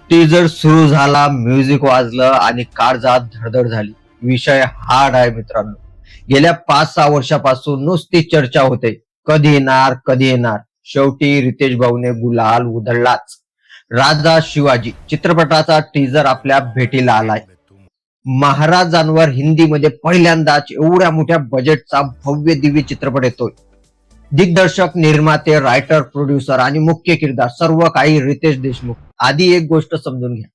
Teaser सुरू झाला, music वाजलं आणि काळजात धडधड झाली. विषय हार्ड आहे मित्रांनो. गेल्या 5-6 वर्षापासून नुसती चर्चा होते. कधी येणार, कधी येणार. शेवटी रितेश भाऊने गुलाल उधळलाच. राजा शिवाजी चित्रपटाचा टीजर आपल्या भेटीला आलाय. महाराजांवर हिंदीमध्ये पहिल्यांदाच एवढ्या मोठ्या बजेटचा भव्य दिव्य चित्रपट येतोय. दिग्दर्शक, निर्माते, रायटर, प्रोड्युसर आणि मुख्य किरदार सर्व काही रितेश देशमुख. आधी एक गोष्ट समजून घ्या,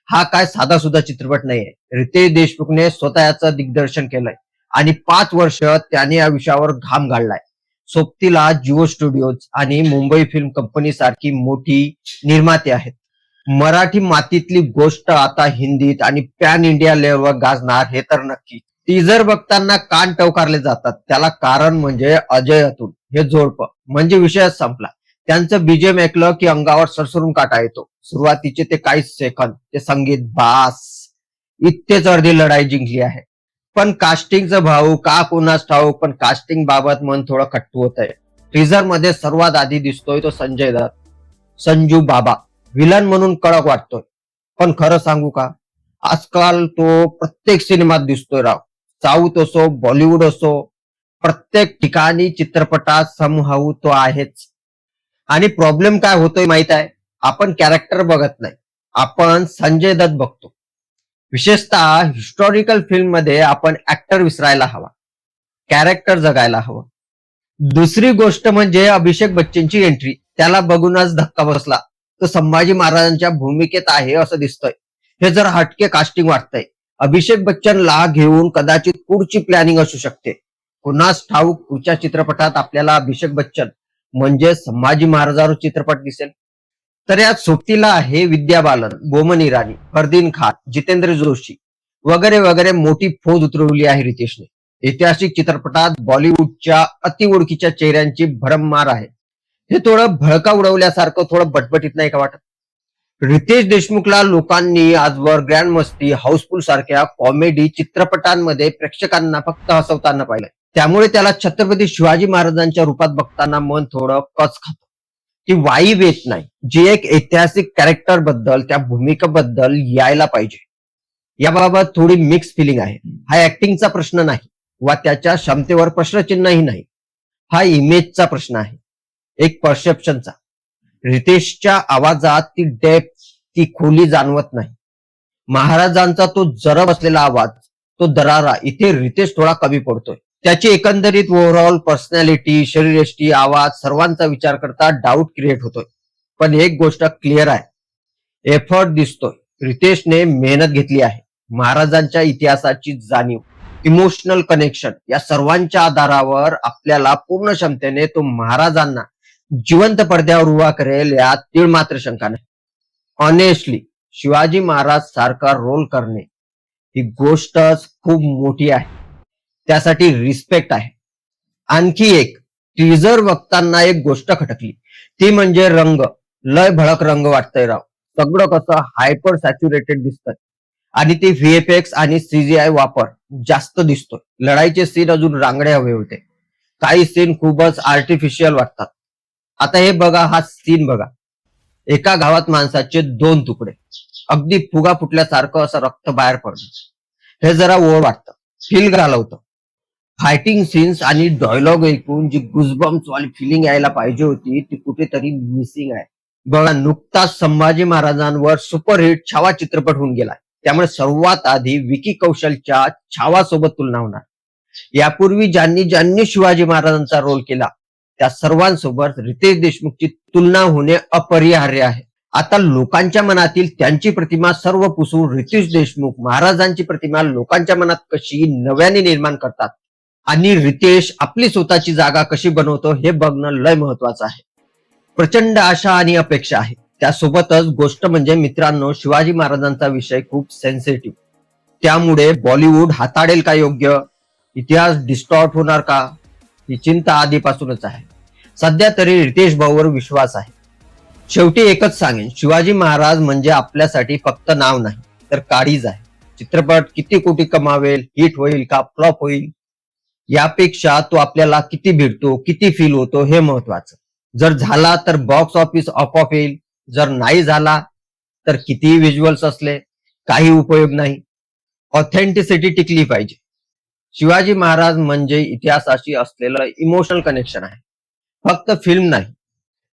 हा काय साधा सुद्धा चित्रपट नाहीये. रितेश देशमुखने स्वतःचं दिग्दर्शन केलंय आणि 5 वर्ष त्याने या विषयावर घाम गाळलाय. सोबतीला जिओ स्टुडिओज आणि मुंबई फिल्म कंपनी सारखी मोठी निर्माते आहेत. मराठी मातीतली गोष्ट आता हिंदीत आणि पॅन इंडिया लेवलवर गाजणार हे तर नक्की. टीजर बघताना कान टवकारले जातात. त्याला कारण म्हणजे अजय अतुल हे जोडपं, म्हणजे विषयच संपला. त्यांचं बीजेम ऐकलं की अंगावर सरसरून काटा येतो. सुरुवातीचे ते काही सेकंद, ते संगीत, बास, इतकेच अर्धी लढाई जिंकली आहे. पण कास्टिंगचं भाऊ का कोणास ठाऊक, पण कास्टिंग बाबत मन थोडं खट्टू होत आहे. टीजर मध्ये सर्वात आधी दिसतोय तो संजय दत्त, संजू बाबा विलन म्हणून कडक वाटतोय. पण खरं सांगू का, आजकाल तो प्रत्येक सिनेमात दिसतोय राव. साऊथ असो, बॉलिवूड असो, प्रत्येक ठिकाणी चित्रपटात समहाऊ तो आहेच. आणि प्रॉब्लेम काय होतोय माहित आहे, आपण कॅरेक्टर बघत नाही, आपण संजय दत्त बघतो. विशेषतः हिस्टॉरिकल फिल्म मध्ये आपण ऍक्टर विसरायला हवा, कॅरेक्टर जगायला हवं. दुसरी गोष्ट म्हणजे अभिषेक बच्चनची एंट्री. त्याला बघूनच धक्का बसला. तो संभाजी महाराजांच्या भूमिकेत आहे असं दिसतंय. हे जर हटके कास्टिंग वाटतंय. अभिषेक बच्चनला घेऊन कदाचित पुढची प्लॅनिंग असू शकते. कुणास ठाऊक पुढच्या चित्रपटात आपल्याला अभिषेक बच्चन म्हणजे संभाजी महाराजांवर चित्रपट दिसेल. तर यात सोबतीला आहे विद्या बालन, बोमन इराणी, फरदीन खान, जितेंद्र जोशी वगैरे वगैरे मोठी फौज उतरवली आहे रितेशने. ऐतिहासिक चित्रपटात बॉलिवूडच्या अति ओळखीच्या चेहऱ्यांची भरममार आहे. हे थोडं भडका उडवल्यासारखं, थोडं बटबटीत नाही का वाटत? रितेश देशमुखला लोकांनी आजवर ग्रँड मस्ती, हाऊसफुल सारख्या कॉमेडी चित्रपटांमध्ये प्रेक्षकांना फक्त हसवताना पाहिलंय. त्यामुळे त्याला छत्रपती शिवाजी महाराजांच्या रूपात बघताना मन थोडं कच खातं. ती वाईब येत नाही, जी एक ऐतिहासिक कॅरेक्टर बद्दल, त्या भूमिकेबद्दल यायला पाहिजे. याबाबत थोडी मिक्स फिलिंग आहे. हा ऍक्टिंगचा प्रश्न नाही वा त्याच्या क्षमतेवर प्रश्नचिन्हही नाही. हा इमेजचा प्रश्न आहे, एक परसेप्शनचा. रितेशच्या आवाजात ती डेप्थ, ती खोली जाणवत नाही. महाराजांचा तो जरब असलेला आवाज, तो दरारा, इथे रितेश थोडा कमी पडतोय. त्याची एकंदरीत ओव्हरऑल पर्सनॅलिटी, शरीरयष्टी, आवाज सर्वांचा विचार करता डाऊट क्रिएट होतोय. पण एक गोष्ट क्लिअर आहे, एफर्ट दिसतोय. रितेशने मेहनत घेतली आहे. महाराजांच्या इतिहासाची जाणीव, इमोशनल कनेक्शन या सर्वांच्या आधारावर आपल्याला पूर्ण क्षमतेने तो महाराजांना जिवंत पडद्यावर उभा करेल यात तीळ मात्र शंका नाही. ऑनेस्टली शिवाजी महाराज सारखा रोल करणे ही गोष्टच खूप मोठी आहे. त्यासाठी रिस्पेक्ट आहे. आणखी एक, टीजर बघताना एक गोष्ट खटकली, ती म्हणजे रंग. लय भडक रंग वाटतंय राव. सगळं कसं हायपर सॅच्युरेटेड दिसतंय आणि ते व्हीएफएक्स आणि सीजीआय वापर जास्त दिसतोय. लढाईचे सीन अजून रांगडे हवे होते. काही सीन खूपच आर्टिफिशियल वाटतात. आता हे बघा, हा सीन बघा. एका गावात माणसाचे 2 तुकडे, अगदी फुगा फुटल्यासारखं असं रक्त बाहेर पडतं. हे जरा ओढ वाटतं, फील घालवतं. फायटिंग सीन्स आणि डायलॉग ऐकून जी गुजबम्स वाली फिलिंग यायला पाहिजे होती ती कुठेतरी मिसिंग आहे. बघा, नुकताच संभाजी महाराजांवर सुपरहिट छावा चित्रपट होऊन गेला. त्यामुळे सर्वात आधी विकी कौशलच्या छावा सोबत तुलना होणार. यापूर्वी ज्यांनी ज्यांनी शिवाजी महाराजांचा रोल केला त्या सर्वांसोबत रितेश देशमुखची तुलना होणे अपरिहार्य आहे. आता लोकांच्या मनातील त्यांची प्रतिमा सर्व पुसून रितेश देशमुख महाराजांची प्रतिमा लोकांच्या मनात कशी नव्याने निर्माण करतात आणि रितेश आपली स्वतःची जागा कशी बनवतो हे बघणं लय महत्वाचं आहे. प्रचंड आशा आणि अपेक्षा आहे. त्यासोबतच गोष्ट म्हणजे मित्रांनो, शिवाजी महाराजांचा विषय खूप सेन्सिटिव्ह. त्यामुळे बॉलिवूड हाताळेल का योग्य, इतिहास डिस्टॉर्ट होणार का, ही चिंता आधीपासूनच आहे. सध्या तरी रितेश भाऊवर विश्वास आहे. शेवटी एकच सांगेन, शिवाजी महाराज म्हणजे आपल्यासाठी फक्त नाव नाही तर काळीज आहे. चित्रपट किती कोटी कमावेल, हिट होईल का फ्लॉप होईल, यापेक्षा तो आपल्याला किती भिडतो, किती फील होतो हे महत्वाचं. जर झाला तर बॉक्स ऑफिस ऑफ येईल, जर नाही झाला तर कितीही व्हिज्युअल्स असले काही उपयोग नाही. ऑथेंटिसिटी टिकली पाहिजे. शिवाजी महाराज म्हणजे इतिहासाशी असलेलं इमोशनल कनेक्शन आहे, फक्त फिल्म नाही.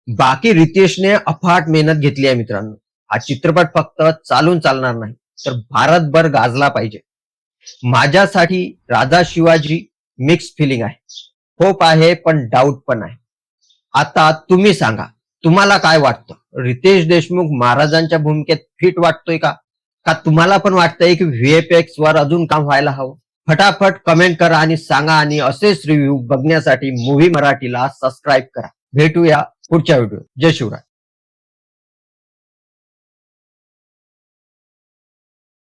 बाकी रितेशने अफाट मेहनत घेतली आहे मित्रांनो. हा चित्रपट फक्त चालून चालणार नाही, तर भारतभर गाजला पाहिजे. माझ्यासाठी राजा शिवाजी मिक्स फिलिंग आहे. होप आहे पण डाऊट पण आहे. आता तुम्ही सांगा, तुम्हाला काय वाटतं? रितेश देशमुख महाराजांच्या भूमिकेत फिट वाटतोय का? का तुम्हाला पण वाटतंय की व्हीएफएक्स वर अजून काम व्हायला हवं? फटाफट कमेंट करा आणि सांगा. आणि असेच रिव्ह्यू बघण्यासाठी मूव्ही मराठीला सबस्क्राईब करा. भेटूया पुढच्या व्हिडिओ. जय शिवराय.